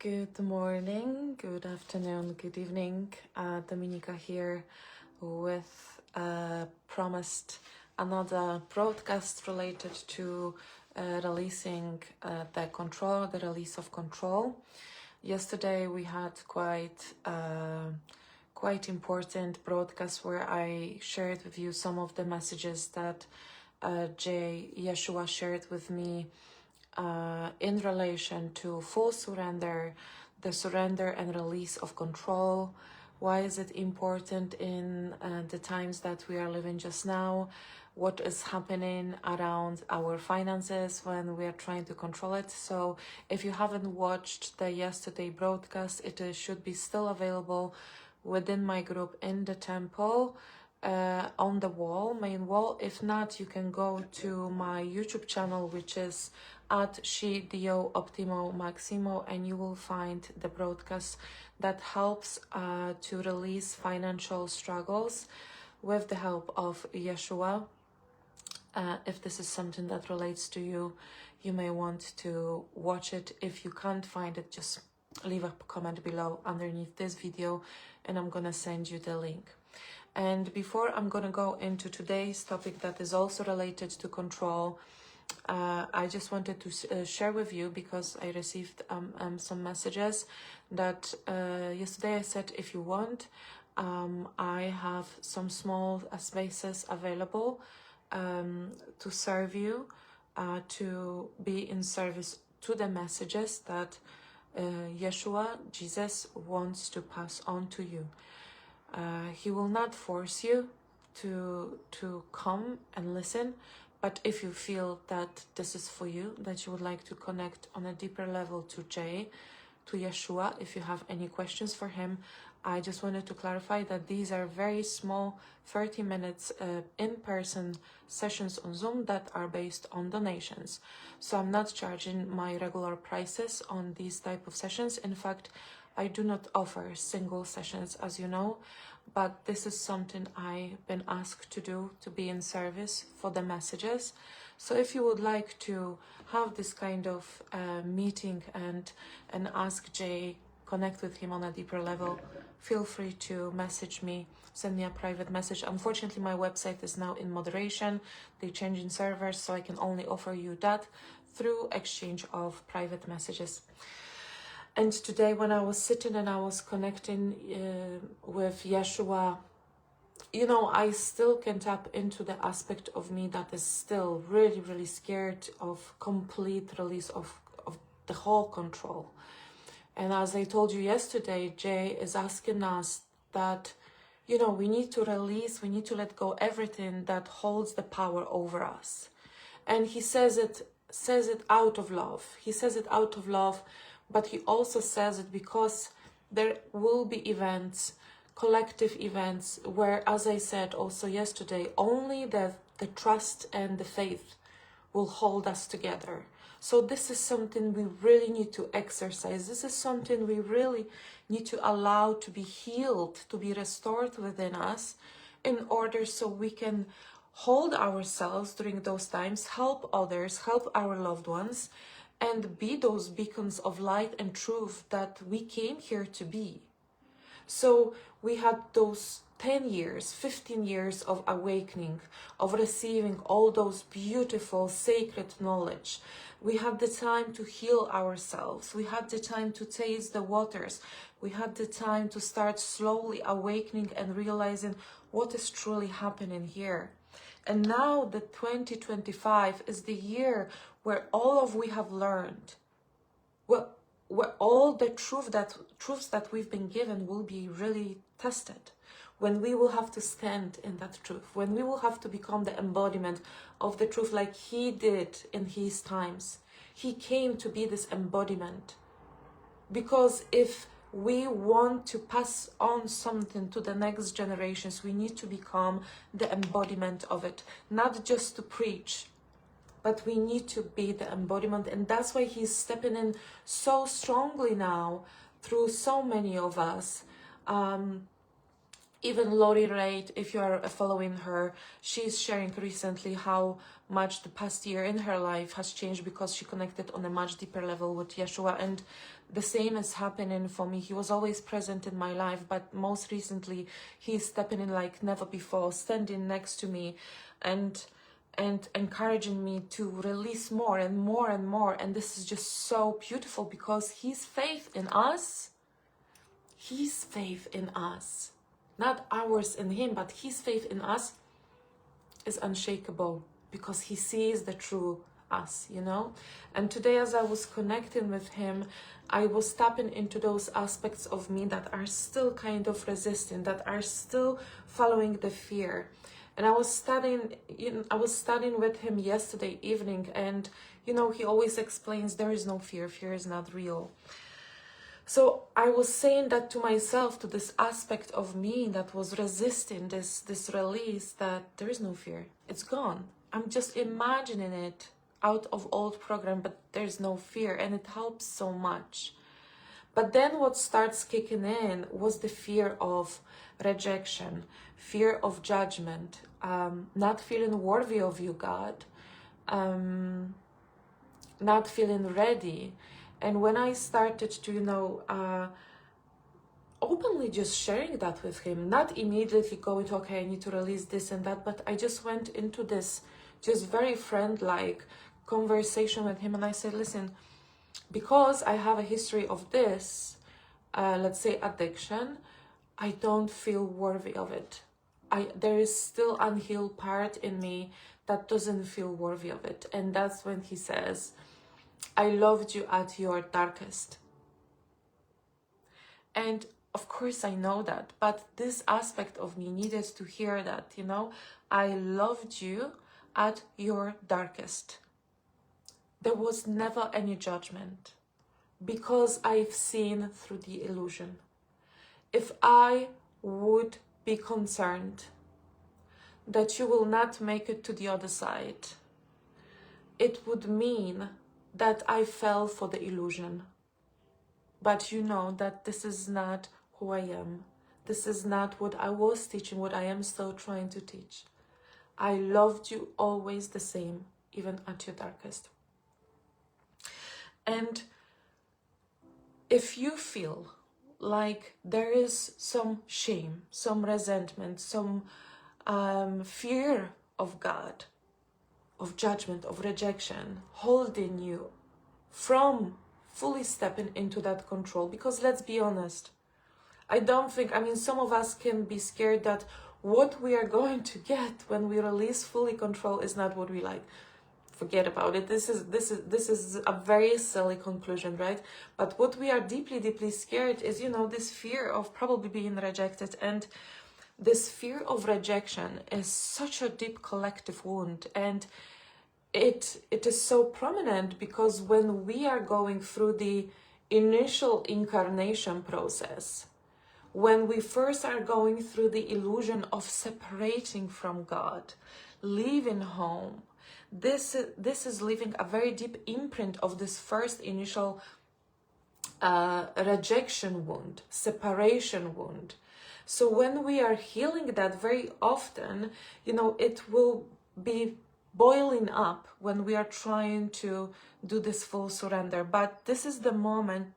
Good morning, good afternoon, good evening. Dominika here with promised another broadcast related to releasing the release of control. Yesterday we had quite important broadcast where I shared with you some of the messages that Yeshua shared with me in relation to full surrender, the surrender and release of control. Why is it important in the times that we are living just now? What is happening around our finances when we are trying to control it? So if you haven't watched the yesterday broadcast, it should be still available within my group in the temple. On the main wall. If not, you can go to my YouTube channel, which is at D.O.M Maximo, and you will find the broadcast that helps to release financial struggles with the help of Yeshua. If this is something that relates to you, you may want to watch it. If you can't find it, just leave a comment below underneath this video and I'm gonna send you the link. And before I'm going to go into today's topic that is also related to control, I just wanted to share with you, because I received some messages that yesterday I said, if you want, I have some small spaces available to serve you, to be in service to the messages that Yeshua, Jesus, wants to pass on to you. He will not force you to come and listen, but if you feel that this is for you, that you would like to connect on a deeper level to Yeshua, if you have any questions for him, I just wanted to clarify that these are very small 30 minutes in-person sessions on Zoom that are based on donations. So I'm not charging my regular prices on these type of sessions. In fact, I do not offer single sessions, as you know, but this is something I've been asked to do, to be in service for the messages. So if you would like to have this kind of meeting and ask Jay, connect with him on a deeper level, feel free to message me, send me a private message. Unfortunately, my website is now in moderation. They're changing servers, so I can only offer you that through exchange of private messages. And today when I was sitting and I was connecting with Yeshua, you know, I still can tap into the aspect of me that is still really, really scared of complete release of the whole control. And as I told you yesterday, Jay is asking us that, you know, we need to release, we need to let go everything that holds the power over us. And he says it out of love. He says it out of love, but he also says it because there will be events, collective events, where, as I said also yesterday, only the trust and the faith will hold us together. So this is something we really need to exercise. This is something we really need to allow to be healed, to be restored within us, in order so we can hold ourselves during those times, help others, help our loved ones, and be those beacons of light and truth that we came here to be. So we had those 10 years, 15 years of awakening, of receiving all those beautiful sacred knowledge. We had the time to heal ourselves. We had the time to taste the waters. We had the time to start slowly awakening and realizing what is truly happening here. And now the 2025 is the year where all of we have learned, where all the truths that we've been given will be really tested, when we will have to stand in that truth, when we will have to become the embodiment of the truth like he did in his times. He came to be this embodiment, because if we want to pass on something to the next generations, we need to become the embodiment of it, not just to preach, but we need to be the embodiment. And that's why he's stepping in so strongly now through so many of us. Even Lori Raitt, if you are following her, she's sharing recently how much the past year in her life has changed because she connected on a much deeper level with Yeshua. And the same is happening for me. He was always present in my life, but most recently he's stepping in like never before, standing next to me and encouraging me to release more and more and more. And this is just so beautiful because his faith in us, not ours in him, but his faith in us is unshakable because he sees the true us, you know. And today, as I was connecting with him, I was tapping into those aspects of me that are still kind of resisting, that are still following the fear. And I was studying with him yesterday evening, and you know, he always explains there is no fear, fear is not real. So I was saying that to myself, to this aspect of me that was resisting this release, that there is no fear. It's gone. I'm just imagining it out of old program, but there's no fear, and it helps so much. But then what starts kicking in was the fear of rejection, fear of judgment, not feeling worthy of you, God, not feeling ready. And when I started to, you know, openly just sharing that with him, not immediately going to, okay, I need to release this and that, but I just went into this just very friend-like conversation with him. And I said, listen, because I have a history of this, let's say addiction, I don't feel worthy of it. There is still unhealed part in me that doesn't feel worthy of it. And that's when he says, I loved you at your darkest. And of course I know that, but this aspect of me needed to hear that, you know, I loved you at your darkest. There was never any judgment because I've seen through the illusion. If I would be concerned that you will not make it to the other side, it would mean that I fell for the illusion. But you know that this is not who I am. This is not what I was teaching, what I am still trying to teach. I loved you always the same, even at your darkest. And if you feel like there is some shame, some resentment, some fear of God, of judgment, of rejection, holding you from fully stepping into that control, because let's be honest, I mean, some of us can be scared that what we are going to get when we release fully control is not what we like. Forget about it. This is a very silly conclusion, right? But what we are deeply, deeply scared is, you know, this fear of probably being rejected. And this fear of rejection is such a deep collective wound, and it is so prominent because when we are going through the initial incarnation process, when we first are going through the illusion of separating from God, leaving home, this is leaving a very deep imprint of this first initial rejection wound, separation wound. So when we are healing that, very often, you know, it will be boiling up when we are trying to do this full surrender. But this is the moment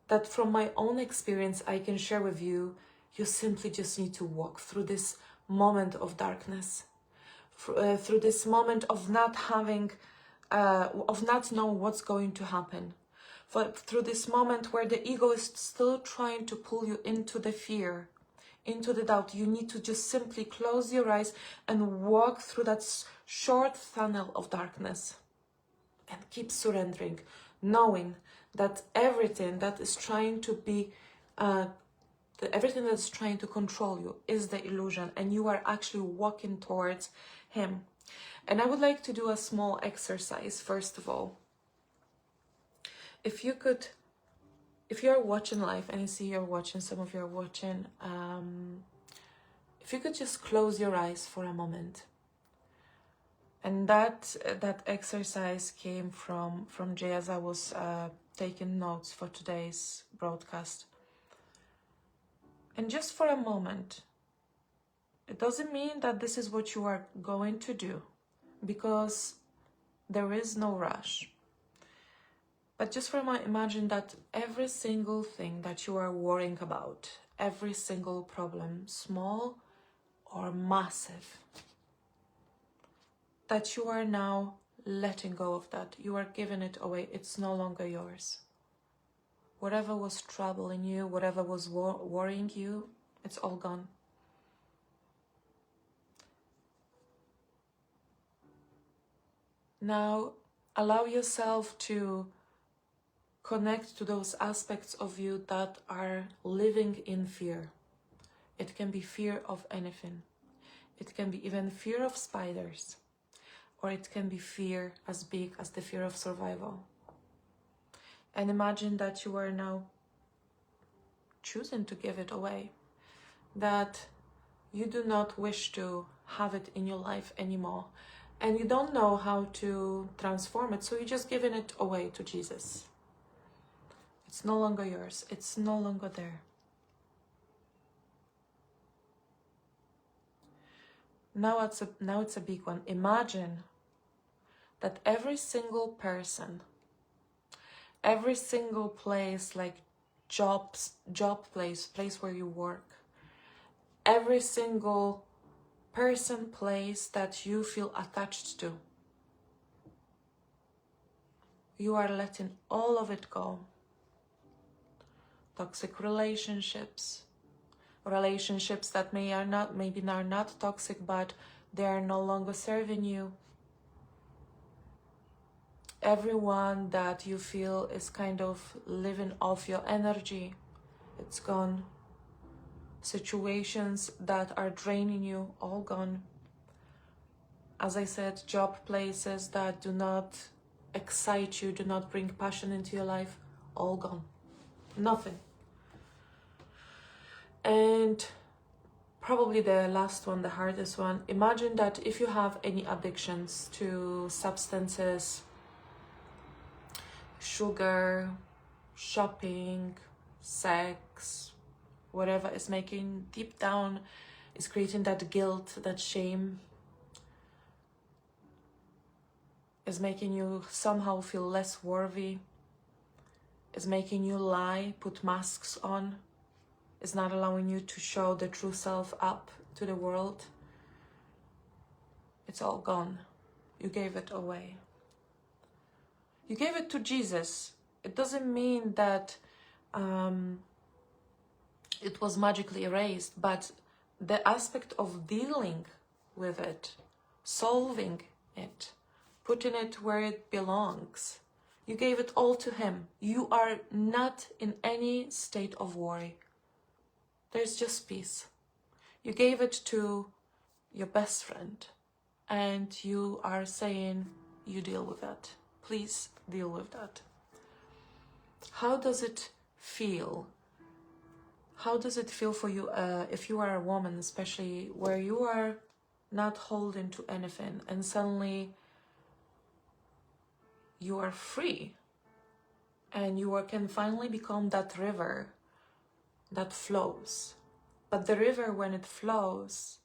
that, from my own experience, I can share with you. You simply just need to walk through this moment of darkness, through this moment of not having, of not knowing what's going to happen, through this moment where the ego is still trying to pull you into the fear, into the doubt. You need to just simply close your eyes and walk through that short tunnel of darkness and keep surrendering, knowing that everything that is trying to be, everything that's trying to control you is the illusion, and you are actually walking towards him. And I would like to do a small exercise, first of all. If you could, if you're watching live, and I see you're watching, some of you are watching, if you could just close your eyes for a moment. And that exercise came from Jay as I was taking notes for today's broadcast. And just for a moment, It doesn't mean that this is what you are going to do, because there is no rush. But just imagine that every single thing that you are worrying about, every single problem, small or massive, that you are now letting go of that. You are giving it away. It's no longer yours. Whatever was troubling you, whatever was worrying you, it's all gone. Now, allow yourself to connect to those aspects of you that are living in fear. It can be fear of anything. It can be even fear of spiders, or it can be fear as big as the fear of survival. And imagine that you are now choosing to give it away, that you do not wish to have it in your life anymore, and you don't know how to transform it, so you're just giving it away to Jesus. It's no longer yours. It's no longer there. Now it's a big one. Imagine that every single person, every single place, like job place where you work, every single person, place that you feel attached to, you are letting all of it go. Toxic relationships that maybe are not toxic, but they are no longer serving you. Everyone that you feel is kind of living off your energy, it's gone. Situations that are draining you, all gone. As I said, job places that do not excite you, do not bring passion into your life, all gone. Nothing. And probably the last one, the hardest one, imagine that if you have any addictions to substances, sugar, shopping, sex, whatever is making deep down, is creating that guilt, that shame, is making you somehow feel less worthy, is making you lie, put masks on, is not allowing you to show the true self up to the world. It's all gone. You gave it away. You gave it to Jesus. It doesn't mean that it was magically erased, but the aspect of dealing with it, solving it, putting it where it belongs, you gave it all to him. You are not in any state of worry. There's just peace. You gave it to your best friend, and you are saying, you deal with that. Please deal with that. How does it feel? How does it feel for you if you are a woman, especially, where you are not holding to anything and suddenly you are free and you can finally become that river that flows? But the river, when it flows,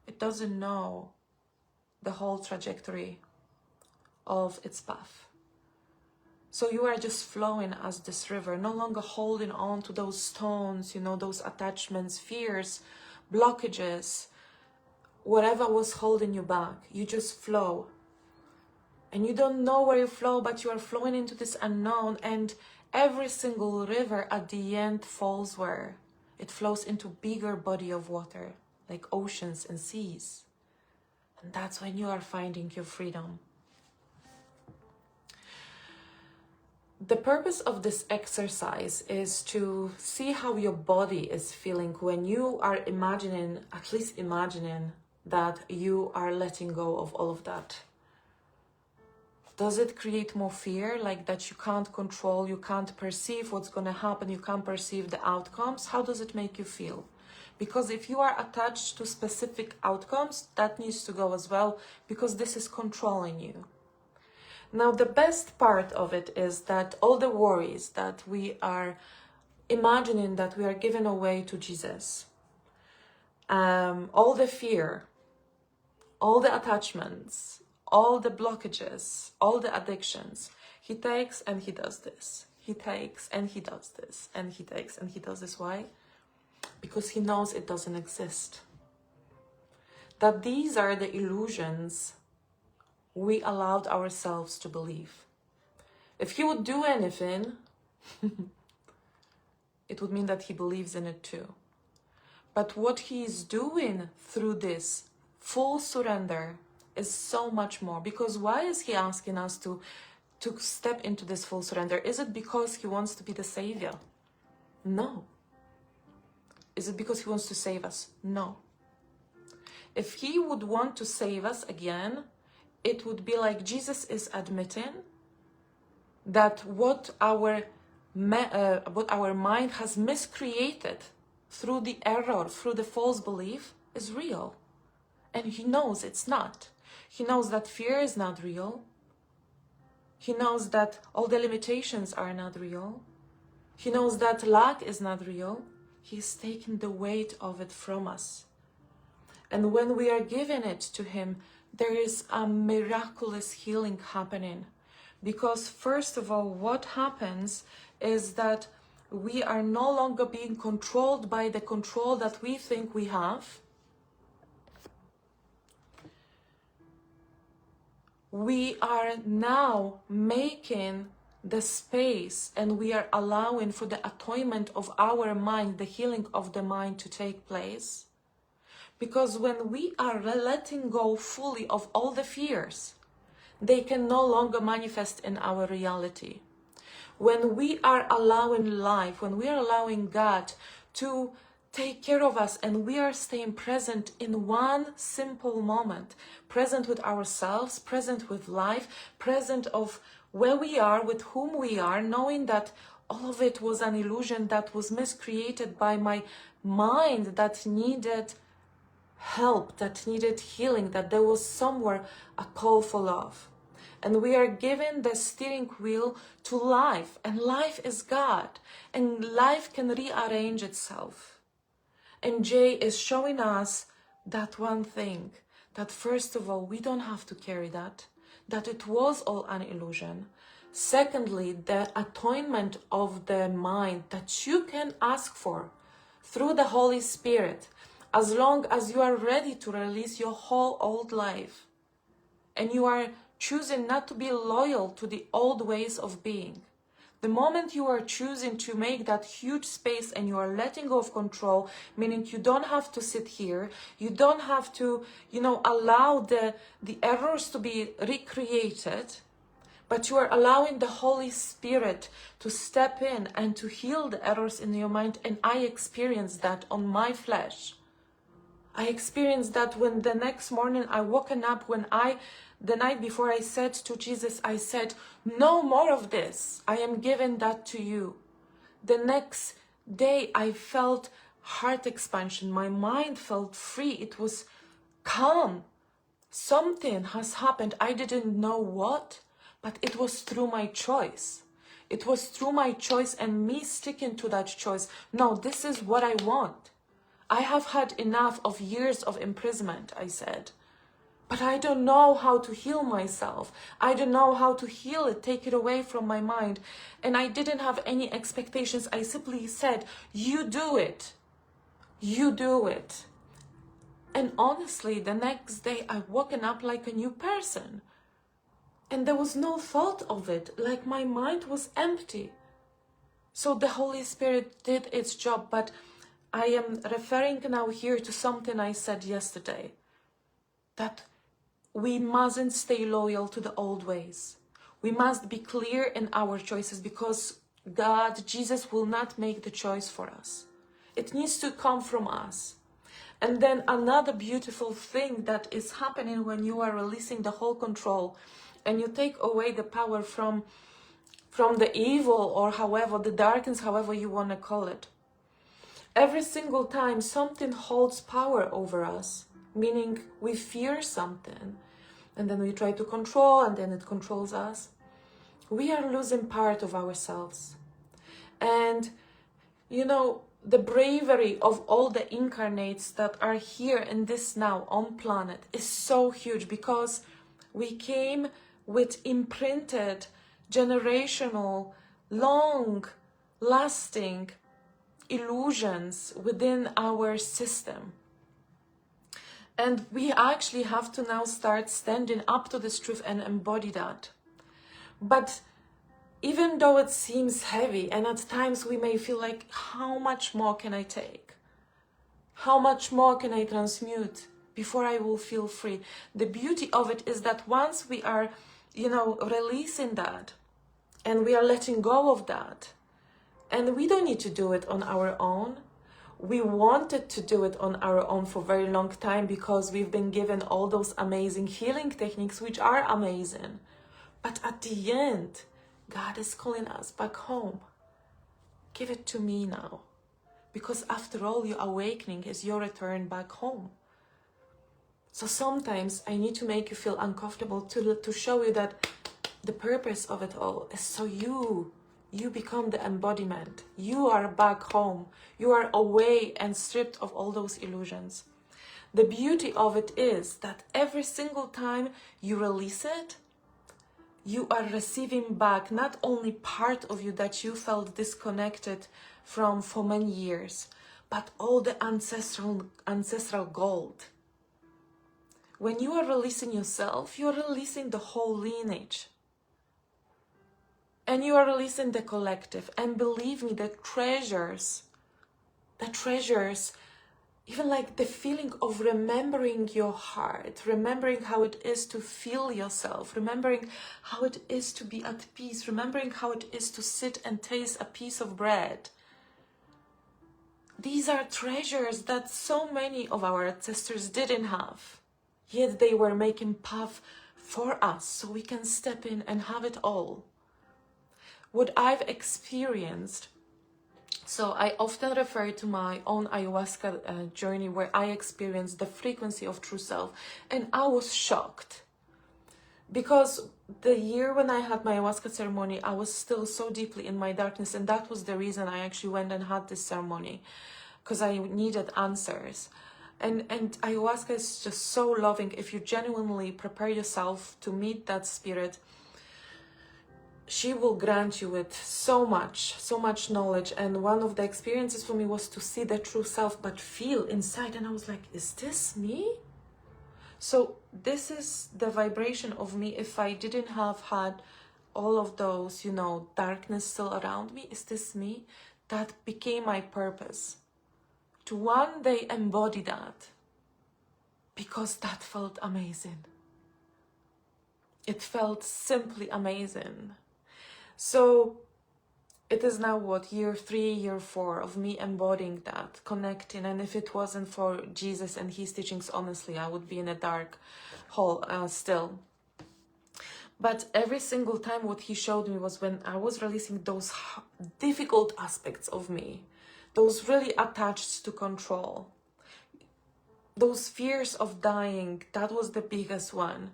it doesn't know the whole trajectory of its path. So you are just flowing as this river, no longer holding on to those stones, those attachments, fears, blockages, whatever was holding you back. You just flow. And you don't know where you flow, but you are flowing into this unknown. And every single river at the end falls where? It flows into bigger body of water, like oceans and seas. And that's when you are finding your freedom. The purpose of this exercise is to see how your body is feeling when you are imagining, at least imagining, that you are letting go of all of that. Does it create more fear, like that you can't control, you can't perceive what's going to happen, you can't perceive the outcomes? How does it make you feel? Because if you are attached to specific outcomes, that needs to go as well, because this is controlling you. Now, the best part of it is that all the worries that we are imagining that we are giving away to Jesus, all the fear, all the attachments, all the blockages, all the addictions. He takes and he does this. He takes and he does this. And he takes and he does this. Why? Because he knows it doesn't exist. That these are the illusions we allowed ourselves to believe. If he would do anything, it would mean that he believes in it too. But what he is doing through this full surrender is so much more. Because why is he asking us to step into this full surrender? Is it because he wants to be the savior? No. Is it because he wants to save us? No. If he would want to save us again, it would be like Jesus is admitting that what our mind has miscreated through the error, through the false belief, is real. And he knows it's not. He knows that fear is not real. He knows that all the limitations are not real. He knows that lack is not real. He's taken the weight of it from us. And when we are giving it to him, there is a miraculous healing happening. Because first of all, what happens is that we are no longer being controlled by the control that we think we have. We are now making the space and we are allowing for the atonement of our mind, the healing of the mind to take place. Because when we are letting go fully of all the fears, they can no longer manifest in our reality. When we are allowing life, when we are allowing God to take care of us and we are staying present in one simple moment, present with ourselves, present with life, present of where we are, with whom we are, knowing that all of it was an illusion that was miscreated by my mind that needed help, that needed healing, that there was somewhere a call for love. And we are given the steering wheel to life, and life is God, and life can rearrange itself. And Jay is showing us that one thing, that first of all, we don't have to carry that it was all an illusion. Secondly, the atonement of the mind that you can ask for through the Holy Spirit, as long as you are ready to release your whole old life and you are choosing not to be loyal to the old ways of being. The moment you are choosing to make that huge space and you are letting go of control, meaning you don't have to sit here, you don't have to, allow the errors to be recreated, but you are allowing the Holy Spirit to step in and to heal the errors in your mind. And I experienced that on my flesh. I experienced that when the next morning I woken up, the night before I said to Jesus, I said, no more of this. I am giving that to you. The next day I felt heart expansion. My mind felt free. It was calm. Something has happened. I didn't know what, but it was through my choice. It was through my choice and me sticking to that choice. No, this is what I want. I have had enough of years of imprisonment, I said. But I don't know how to heal myself. I don't know how to heal it, take it away from my mind. And I didn't have any expectations. I simply said, you do it. You do it. And honestly, the next day I woken up like a new person. And there was no thought of it, like my mind was empty. So the Holy Spirit did its job, but I am referring now here to something I said yesterday, that we mustn't stay loyal to the old ways. We must be clear in our choices because God, Jesus will not make the choice for us. It needs to come from us. And then another beautiful thing that is happening when you are releasing the whole control and you take away the power from the evil or however, the darkness, however you want to call it. Every single time something holds power over us, meaning we fear something, and then we try to control, and then it controls us, we are losing part of ourselves. And, the bravery of all the incarnates that are here in this now on planet is so huge, because we came with imprinted, generational, long lasting illusions within our system. And we actually have to now start standing up to this truth and embody that. But even though it seems heavy, and at times we may feel like, how much more can I take? How much more can I transmute before I will feel free? The beauty of it is that once we are, releasing that, and we are letting go of that, and we don't need to do it on our own. We wanted to do it on our own for a very long time, because we've been given all those amazing healing techniques, which are amazing. But at the end, God is calling us back home. Give it to me now. Because after all, your awakening is your return back home. So sometimes I need to make you feel uncomfortable to show you that the purpose of it all is so you become the embodiment. You are back home. You are away and stripped of all those illusions. The beauty of it is that every single time you release it, you are receiving back not only part of you that you felt disconnected from for many years, but all the ancestral gold. When you are releasing yourself, you are releasing the whole lineage. And you are releasing the collective. And believe me, the treasures, even like the feeling of remembering your heart, remembering how it is to feel yourself, remembering how it is to be at peace, remembering how it is to sit and taste a piece of bread. These are treasures that so many of our ancestors didn't have, yet they were making path for us so we can step in and have it all. What I've experienced, so I often refer to my own ayahuasca journey, where I experienced the frequency of true self, and I was shocked. Because the year when I had my ayahuasca ceremony, I was still so deeply in my darkness, and that was the reason I actually went and had this ceremony, because I needed answers. And ayahuasca is just so loving. If you genuinely prepare yourself to meet that spirit, she will grant you with so much knowledge. And one of the experiences for me was to see the true self, but feel inside. And I was like, is this me? So this is the vibration of me if I didn't have had all of those, darkness still around me. Is this me? That became my purpose. To one day embody that. Because that felt amazing. It felt simply amazing. So it is now year 3, year 4 of me embodying that, connecting. And if it wasn't for Jesus and his teachings, honestly, I would be in a dark hole still. But every single time what he showed me was when I was releasing those difficult aspects of me, those really attached to control, those fears of dying, that was the biggest one.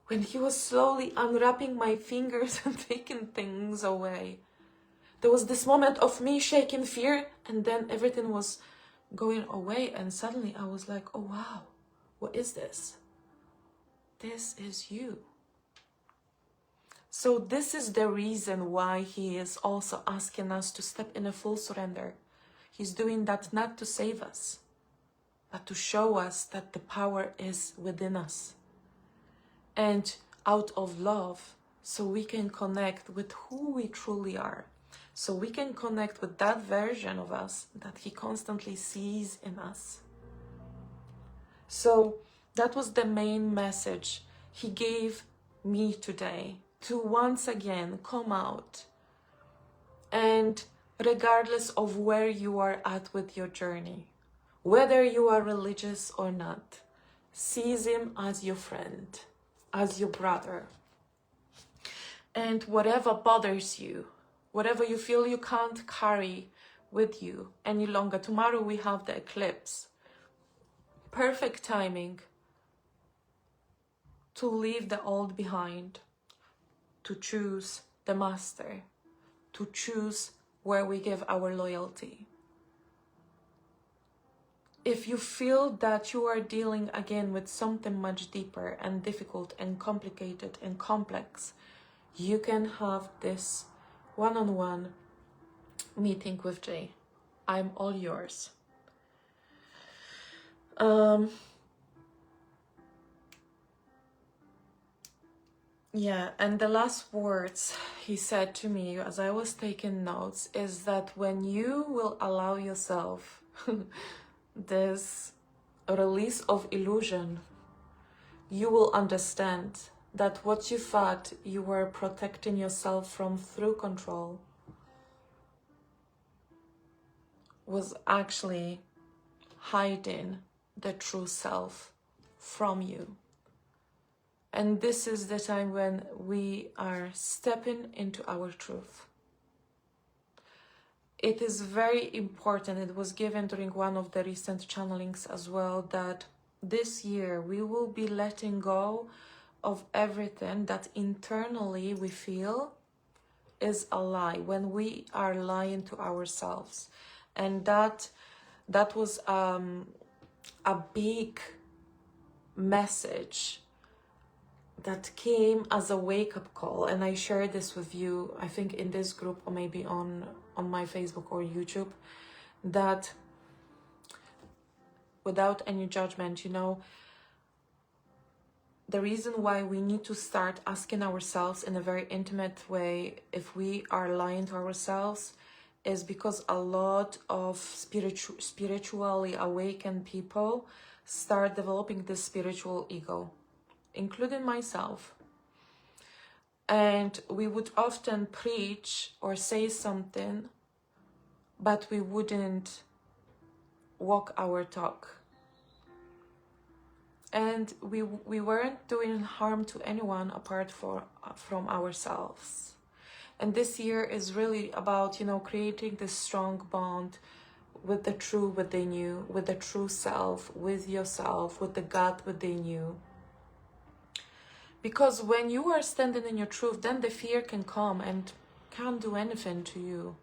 When he was slowly unwrapping my fingers and taking things away, there was this moment of me shaking fear, and then everything was going away, and suddenly I was like, oh wow, what is this? This is you. So this is the reason why he is also asking us to step in a full surrender. He's doing that not to save us, but to show us that the power is within us. And out of love, so we can connect with who we truly are. So we can connect with that version of us that he constantly sees in us. So that was the main message he gave me today, to once again come out. And regardless of where you are at with your journey, whether you are religious or not, seize him as your friend, as your brother. And whatever bothers you, whatever you feel you can't carry with you any longer, tomorrow we have the eclipse. Perfect timing to leave the old behind, to choose the master, to choose where we give our loyalty. if you feel that you are dealing again with something much deeper and difficult and complicated and complex, you can have this one-on-one meeting with Jay. I'm all yours. Yeah, and the last words he said to me as I was taking notes is that when you will allow yourself this release of illusion, you will understand that what you thought you were protecting yourself from through control was actually hiding the true self from you. And this is the time when we are stepping into our truth. It is very important, it was given during one of the recent channelings as well, that this year we will be letting go of everything that internally we feel is a lie, when we are lying to ourselves. And that was a big message that came as a wake-up call, and I shared this with you, I think in this group or maybe on my Facebook or YouTube, that without any judgment, you know, the reason why we need to start asking ourselves in a very intimate way if we are lying to ourselves is because a lot of spiritually awakened people start developing this spiritual ego, including myself. And we would often preach or say something, but we wouldn't walk our talk. And we weren't doing harm to anyone apart from ourselves. And this year is really about, you know, creating this strong bond with the true within you, with the true self, with yourself, with the God within you. Because when you are standing in your truth, then the fear can come and can't do anything to you.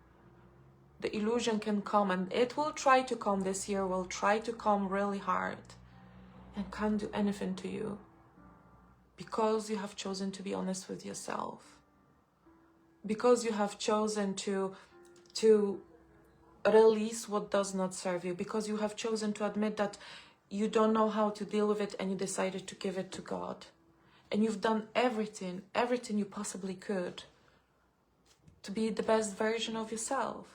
The illusion can come, and it will try to come this year, will try to come really hard and can't do anything to you. Because you have chosen to be honest with yourself. Because you have chosen to release what does not serve you. Because you have chosen to admit that you don't know how to deal with it and you decided to give it to God. And you've done everything you possibly could to be the best version of yourself.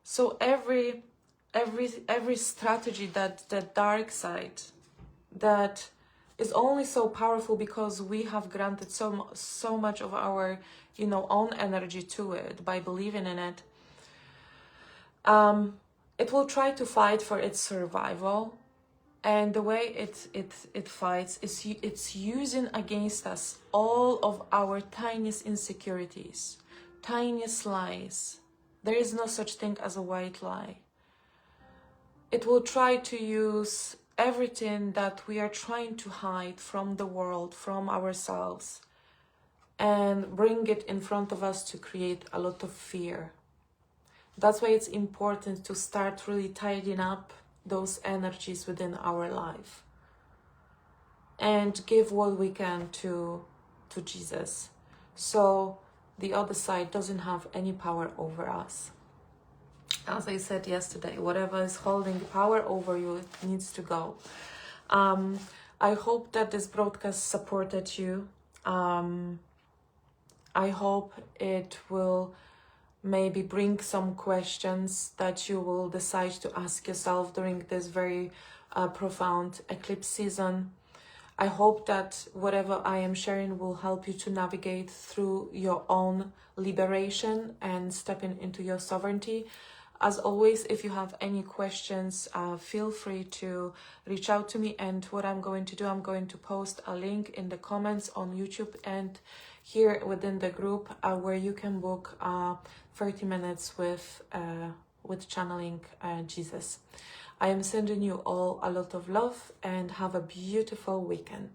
So every strategy, that dark side, that is only so powerful because we have granted so much of our, you know, own energy to it by believing in it. It will try to fight for its survival. And the way it fights is it's using against us all of our tiniest insecurities, tiniest lies. There is no such thing as a white lie. It will try to use everything that we are trying to hide from the world, from ourselves, and bring it in front of us to create a lot of fear. That's why it's important to start really tidying up those energies within our life and give what we can to Jesus, so the other side doesn't have any power over us. As I said yesterday, whatever is holding power over you, it needs to go. I hope that this broadcast supported you. I hope it will maybe bring some questions that you will decide to ask yourself during this very profound eclipse season. I hope that whatever I am sharing will help you to navigate through your own liberation and stepping into your sovereignty. As always, if you have any questions, feel free to reach out to me. And what I'm going to do, I'm going to post a link in the comments on YouTube and here within the group where you can book 30 minutes with channeling Jesus. I am sending you all a lot of love and have a beautiful weekend.